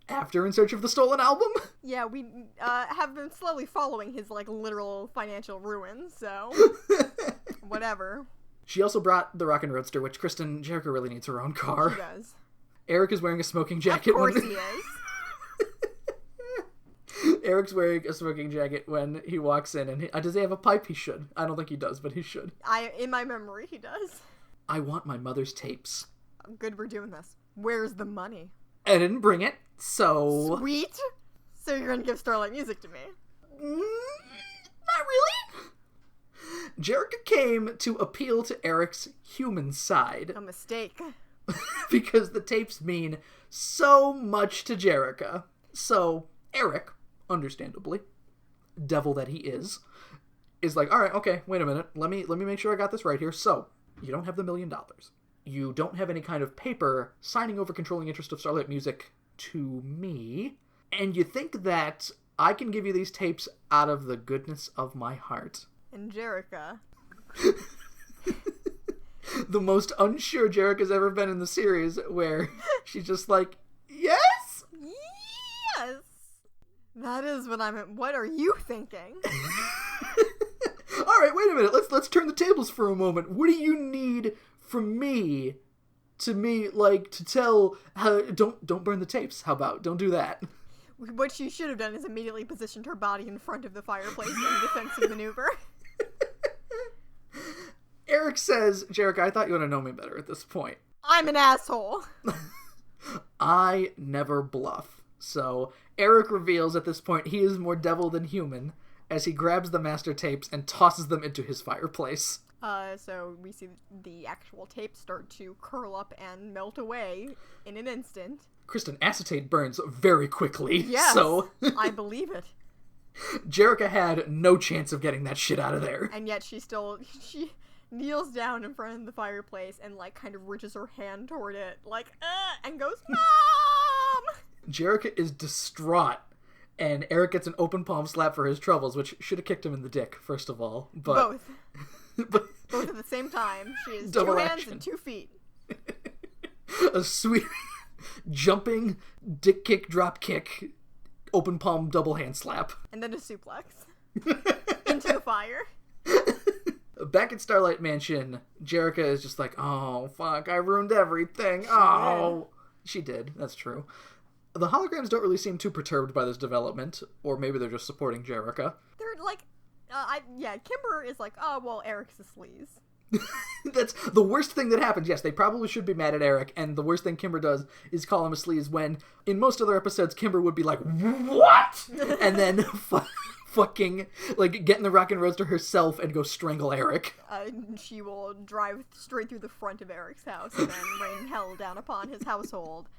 after In Search of the Stolen Album? Yeah, we have been slowly following his, literal financial ruin, so... whatever. She also brought the Rockin' Roadster, which Jerrica really needs her own car. She does. Eric is wearing a smoking jacket. Of course he is. Eric's wearing a smoking jacket when he walks in, and does he have a pipe? He should. I don't think he does, but he should. In my memory, he does. I want my mother's tapes. Good we're doing this. Where's the money? I didn't bring it, so... Sweet! So you're gonna give Starlight Music to me? Not really. Jerrica came to appeal to Eric's human side. A mistake. Because the tapes mean so much to Jerrica. So, Eric, understandably, devil that he is like, alright, okay, wait a minute, let me make sure I got this right here. So, you don't have the $1 million. You don't have any kind of paper signing over controlling interest of Starlight Music to me. And you think that I can give you these tapes out of the goodness of my heart. And Jerrica. The most unsure Jerrica's ever been in the series, where she's just like, yes? Yes! That is what what are you thinking? Alright, wait a minute, let's turn the tables for a moment. What do you need from me to tell how, don't burn the tapes, how about? Don't do that. What she should have done is immediately positioned her body in front of the fireplace in a defensive maneuver. Eric says, Jerrica, I thought you ought to know me better at this point. I'm an asshole. I never bluff. So, Eric reveals at this point he is more devil than human as he grabs the master tapes and tosses them into his fireplace. So we see the actual tapes start to curl up and melt away in an instant. Kristen, acetate burns very quickly. Yes, so I believe it. Jerrica had no chance of getting that shit out of there. And yet she kneels down in front of the fireplace and, kind of reaches her hand toward it, and goes, Mom! Jerrica is distraught, and Eric gets an open palm slap for his troubles, which should have kicked him in the dick, first of all. But Both at the same time. She has Double 2 hands action. and 2 feet. A sweet jumping dick kick, drop kick, open palm double hand slap. And then a suplex. Into the fire. Back at Starlight Mansion, Jerrica is just like, oh, fuck, I ruined everything. She did. That's true. The holograms don't really seem too perturbed by this development, or maybe they're just supporting Jerrica. They're Kimber is like, oh, well, Eric's a sleaze. That's the worst thing that happens. Yes, they probably should be mad at Eric, and the worst thing Kimber does is call him a sleaze when, in most other episodes, Kimber would be like, what? And then fucking, get in the Rockin' Roadster herself and go strangle Eric. She will drive straight through the front of Eric's house and then rain hell down upon his household.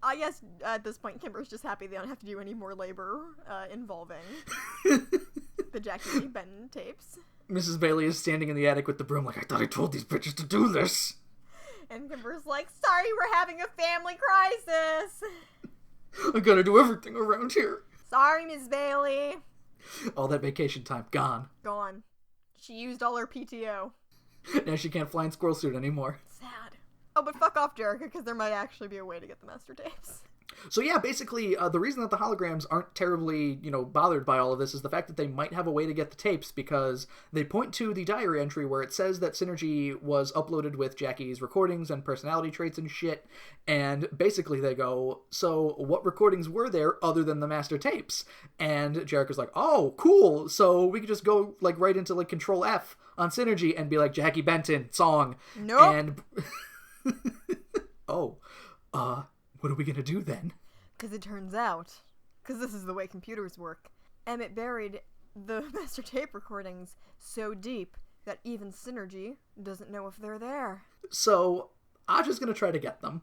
I guess at this point, Kimber's just happy they don't have to do any more labor involving the Jackie Lee Benton tapes. Mrs. Bailey is standing in the attic with the broom like, I thought I told these bitches to do this. And Kimber's like, sorry, we're having a family crisis. I gotta do everything around here. Sorry, Miss Bailey. All that vacation time, gone. Gone. She used all her PTO. Now she can't fly in squirrel suit anymore. Sad. Oh, but fuck off, Jerica, because there might actually be a way to get the master tapes. So yeah, basically, the reason that the holograms aren't terribly, bothered by all of this is the fact that they might have a way to get the tapes, because they point to the diary entry where it says that Synergy was uploaded with Jackie's recordings and personality traits and shit, and basically they go, so what recordings were there other than the master tapes? And Jerica's like, oh, cool, so we could just go, right into, Control F on Synergy and be like, Jackie Benton, song. Nope. And... what are we gonna do then? Because it turns out, because this is the way computers work, Emmett buried the master tape recordings so deep that even Synergy doesn't know if they're there. So, Aja's gonna try to get them,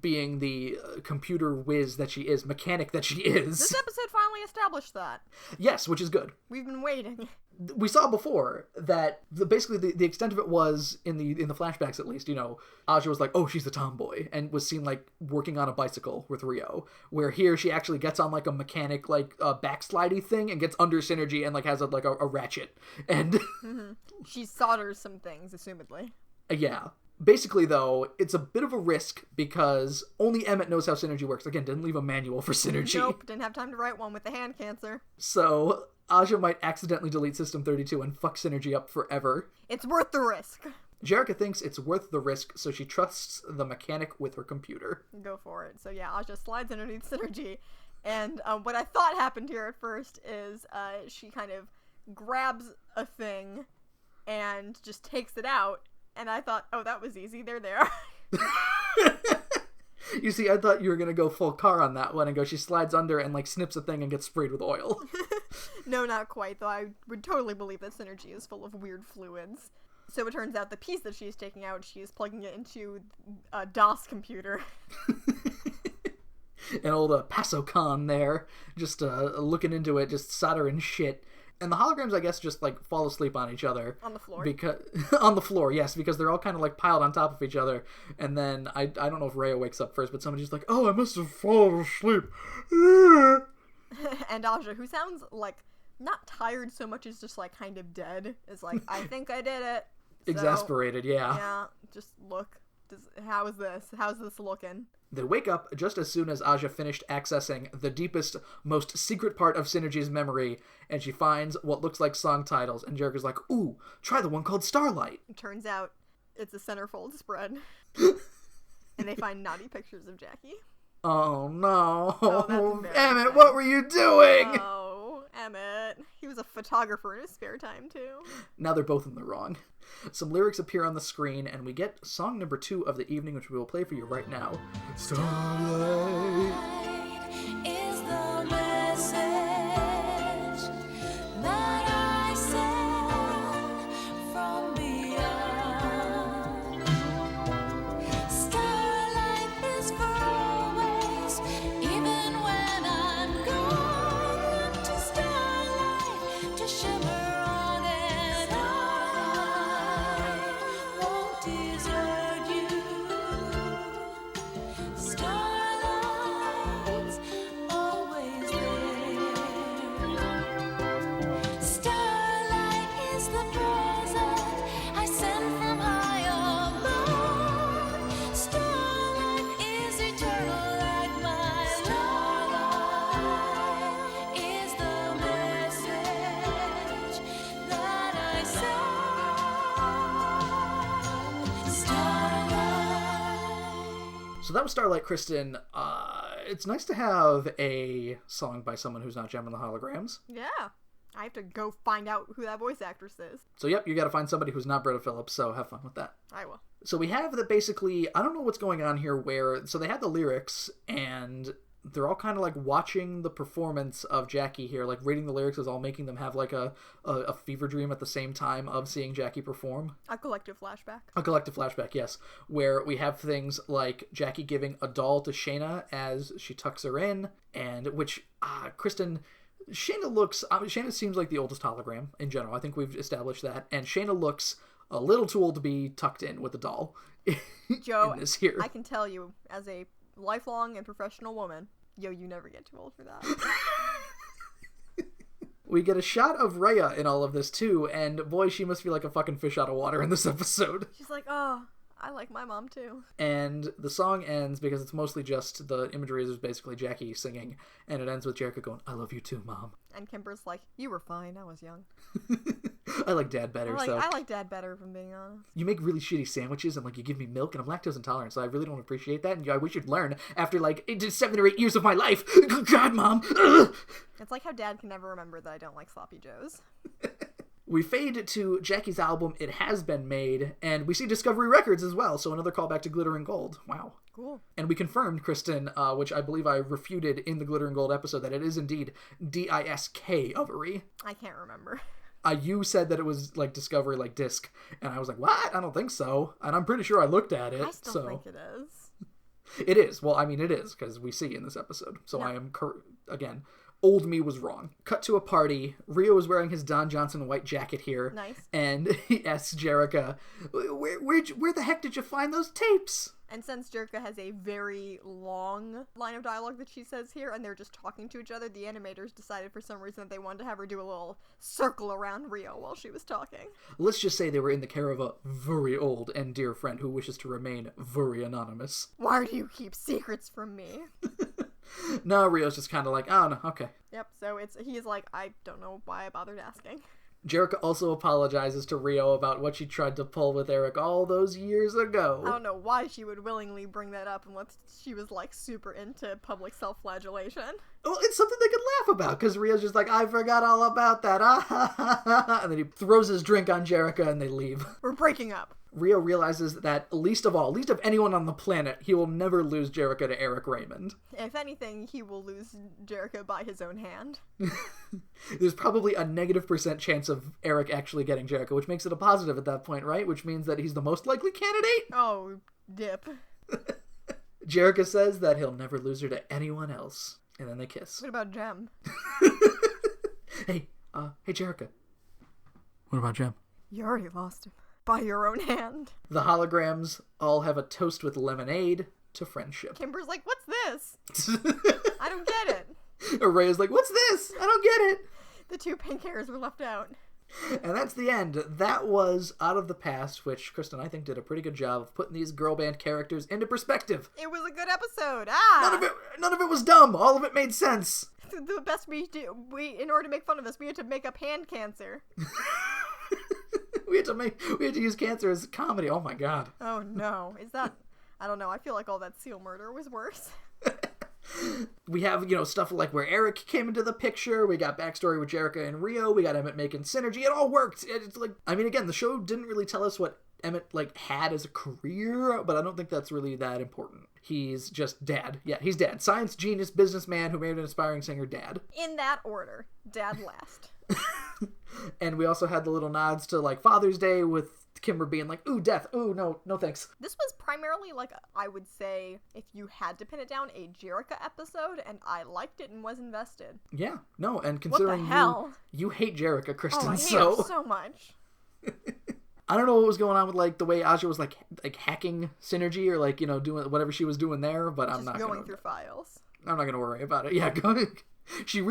being the computer whiz that she is, mechanic that she is. This episode finally established that. Yes, which is good. We've been waiting. We saw before that basically the extent of it was, in the flashbacks at least, Aja was like, oh, she's a tomboy, and was seen, working on a bicycle with Rio, where here she actually gets on, a mechanic, backslidey thing, and gets under Synergy and, has a ratchet. And... Mm-hmm. She solders some things, assumedly. Yeah. Basically, though, it's a bit of a risk because only Emmett knows how Synergy works. Again, didn't leave a manual for Synergy. Nope, didn't have time to write one with the hand cancer. So, Aja might accidentally delete System 32 and fuck Synergy up forever. It's worth the risk. Jerica thinks it's worth the risk, so she trusts the mechanic with her computer. Go for it. So yeah, Aja slides underneath Synergy, and what I thought happened here at first is she kind of grabs a thing and just takes it out. And I thought, oh, that was easy. They're there. You see, I thought you were going to go full car on that one and go, she slides under and, snips a thing and gets sprayed with oil. No, not quite, though I would totally believe that Synergy is full of weird fluids. So it turns out the piece that she's taking out, she is plugging it into a DOS computer. An old Paso Con there, just looking into it, just soldering shit. And the holograms, I guess, just, fall asleep on each other. On the floor. On the floor, yes, because they're all kind of, piled on top of each other. And then, I don't know if Rhea wakes up first, but somebody's like, oh, I must have fallen asleep. And Aja, who sounds, not tired so much as just, kind of dead, is like, I think I did it. So, exasperated, yeah. Yeah, just look. How's this looking? They wake up just as soon as Aja finished accessing the deepest, most secret part of Synergy's memory, and she finds what looks like song titles, and Jerica's like, ooh, try the one called Starlight. It turns out it's a centerfold spread. And they find naughty pictures of Jackie. Oh no. Oh, Emmett, sad. what were you doing? Oh, Emmett. He was a photographer in his spare time, too. Now they're both in the wrong. Some lyrics appear on the screen, and we get song number 2 of the evening, which we will play for you right now. Starlight. Is the message that I send from beyond. Starlight is for always, even when I'm gone. To starlight, to shimmer on and I won't desert you. Starlight's always there. Starlight is the present I send from high above. Starlight is eternal like my Starlight is the message that I send. Starlight. So that was Starlight, Kristen. It's nice to have a song by someone who's not Gem in the Holograms. Yeah. I have to go find out who that voice actress is. So yep, you gotta find somebody who's not Britta Phillips, so have fun with that. I will. So we have that basically, I don't know what's going on here where, so they had the lyrics, and they're all kind of watching the performance of Jackie here, reading the lyrics is all making them have a fever dream at the same time of seeing Jackie perform. A collective flashback. A collective flashback, yes, where we have things like Jackie giving a doll to Shayna as she tucks her in, and which, Kristen, Shayna seems like the oldest hologram in general. I think we've established that. And Shayna looks a little too old to be tucked in with a doll. Joe, in this here. I can tell you, as a lifelong and professional woman, you never get too old for that. We get a shot of Rhea in all of this too, and boy, she must feel like a fucking fish out of water in this episode. She's like, oh, I like my mom too. And the song ends because it's mostly just the imagery is basically Jackie singing, and it ends with Jerica going, "I love you too, Mom." And Kimber's like, you were fine, I was young. I like Dad better, so... I like Dad better, if I'm being honest. You make really shitty sandwiches, and, you give me milk, and I'm lactose intolerant, so I really don't appreciate that, and I wish you'd learn after, 7 or 8 years of my life. God, Mom! Ugh! It's like how Dad can never remember that I don't like sloppy joes. We fade to Jackie's album, It Has Been Made, and we see Discovery Records as well, so another callback to Glitter and Gold. Wow. Cool. And we confirmed, Kristen, which I believe I refuted in the Glitter and Gold episode, that it is indeed Discovery. I can't remember. You said that it was, Discovery, disc, and I was like, what? I don't think so. And I'm pretty sure I looked at it, I still think it is. It is. Well, I mean, it is, because we see in this episode. So No. I am, again... Old me was wrong. Cut to a party. Rio is wearing his Don Johnson white jacket here. Nice. And he asks Jerica, where the heck did you find those tapes? And since Jerica has a very long line of dialogue that she says here, and they're just talking to each other, the animators decided for some reason that they wanted to have her do a little circle around Rio while she was talking. Let's just say they were in the care of a very old and dear friend who wishes to remain very anonymous. Why do you keep secrets from me? No, Rio's just kind of like, oh no, okay. Yep, so he's like, I don't know why I bothered asking. Jerica also apologizes to Rio about what she tried to pull with Eric all those years ago. I don't know why she would willingly bring that up unless she was, super into public self-flagellation. Well, it's something they could laugh about, because Rio's just like, I forgot all about that, and then he throws his drink on Jerica, and they leave. We're breaking up. Rio realizes that, least of anyone on the planet, he will never lose Jerica to Eric Raymond. If anything, he will lose Jerica by his own hand. There's probably a -% chance of Eric actually getting Jerica, which makes it a positive at that point, right? Which means that he's the most likely candidate? Oh, dip. Jerica says that he'll never lose her to anyone else. And then they kiss. What about Jem? Hey Jerica. What about Jem? You already lost him. By your own hand. The holograms all have a toast with lemonade to friendship. Kimber's like, what's this? I don't get it. Rhea's like, what's this? I don't get it. The 2 pink hairs were left out. And that's the end. That was Out of the Past, which Kristen, I think, did a pretty good job of putting these girl band characters into perspective. It was a good episode. None of it was dumb. All of it made sense. The best in order to make fun of this, we had to make up hand cancer. We had to use cancer as comedy. Oh my god. Oh no. Is that... I don't know. I feel like all that seal murder was worse. We have, stuff like where Eric came into the picture. We got backstory with Jerica and Rio. We got Emmett making synergy. It all worked. It's again, the show didn't really tell us what Emmett, had as a career, but I don't think that's really that important. He's just dad. Yeah, he's dad. Science genius, businessman who made an aspiring singer, dad. In that order. Dad last. And we also had the little nods to, Father's Day with Kimber being like, ooh, death. Ooh, no thanks. This was primarily, I would say, if you had to pin it down, a Jerica episode, and I liked it and was invested. Yeah, no, and considering what the hell? You hate Jerica, Kristen, I hate her so much. I don't know what was going on with, the way Aja was, hacking synergy or, doing whatever she was doing there, but I'm not going through files. I'm not going to worry about it. Yeah, she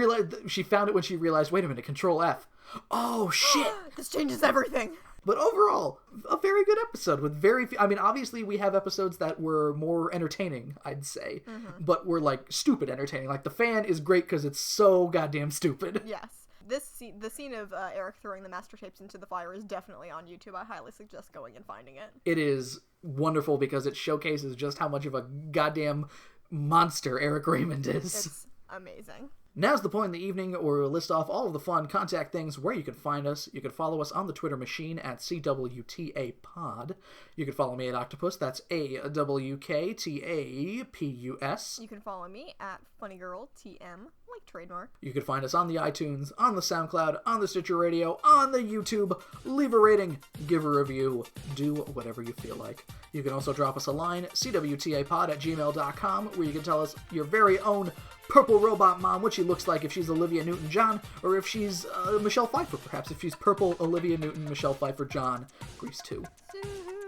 found it when she realized, wait a minute, Control F. Oh, shit! This changes everything! But overall, a very good episode with very few... I mean, obviously, we have episodes that were more entertaining, I'd say. Mm-hmm. But were, stupid entertaining. The Fan is great because it's so goddamn stupid. Yes. The scene of Eric throwing the master tapes into the fire is definitely on YouTube. I highly suggest going and finding it. It is wonderful because it showcases just how much of a goddamn monster Eric Raymond is. It's amazing. Now's the point in the evening where we'll list off all of the fun contact things where you can find us. You can follow us on the Twitter machine at CWTAPod. You can follow me at Octopus. That's AWKTAPUS. You can follow me at FunnyGirlTM, like trademark. You can find us on the iTunes, on the SoundCloud, on the Stitcher Radio, on the YouTube. Leave a rating, give a review, do whatever you feel like. You can also drop us a line, cwtapod@gmail.com, where you can tell us your very own Purple Robot Mom, what she looks like if she's Olivia Newton-John, or if she's Michelle Pfeiffer, perhaps. If she's Purple Olivia Newton, Michelle Pfeiffer, John, Grease 2.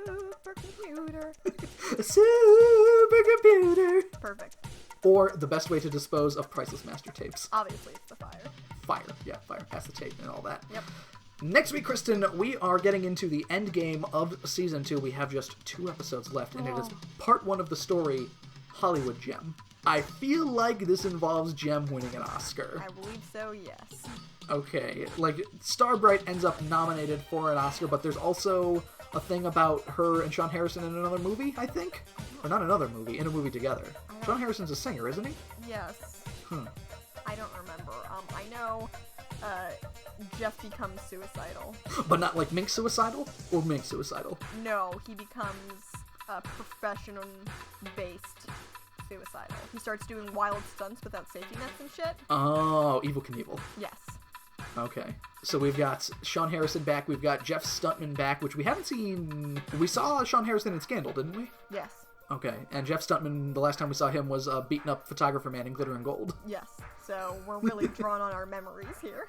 Supercomputer. Supercomputer. Perfect. Or the best way to dispose of priceless master tapes. Obviously, it's the fire. Fire. Yeah, fire. Pass the tape and all that. Yep. Next week, Kristen, we are getting into the end game of Season 2. We have just 2 episodes left, and it is part 1 of the story, Hollywood Gem. I feel like this involves Gem winning an Oscar. I believe so, yes. Okay, like, Starbright ends up nominated for an Oscar, but there's also a thing about her and Sean Harrison in another movie, I think? Or not another movie, in a movie together. Sean Harrison's a singer, isn't he? Yes. I don't remember. I know Jeff becomes suicidal. But not like Mink suicidal? Or Mink suicidal? No, he becomes professional-based suicidal. He starts doing wild stunts without safety nets and shit. Oh, Evel Knievel. Yes. Okay. So we've got Sean Harrison back, we've got Jeff Stuntman back, which we haven't seen... We saw Sean Harrison in Scandal, didn't we? Yes. Okay, and Jeff Stuntman, the last time we saw him was beaten up photographer man in Glitter and Gold. Yes, so we're really drawn on our memories here.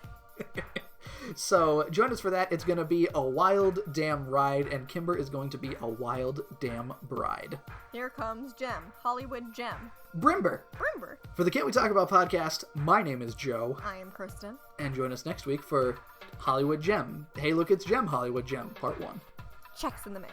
So, join us for that. It's going to be a wild damn ride, and Kimber is going to be a wild damn bride. Here comes Gem, Hollywood Gem. Brimber! Brimber! For the Can't We Talk About podcast, my name is Joe. I am Kristen. And join us next week for Hollywood Gem. Hey, look, it's Gem, Hollywood Gem, Part 1. Checks in the mail.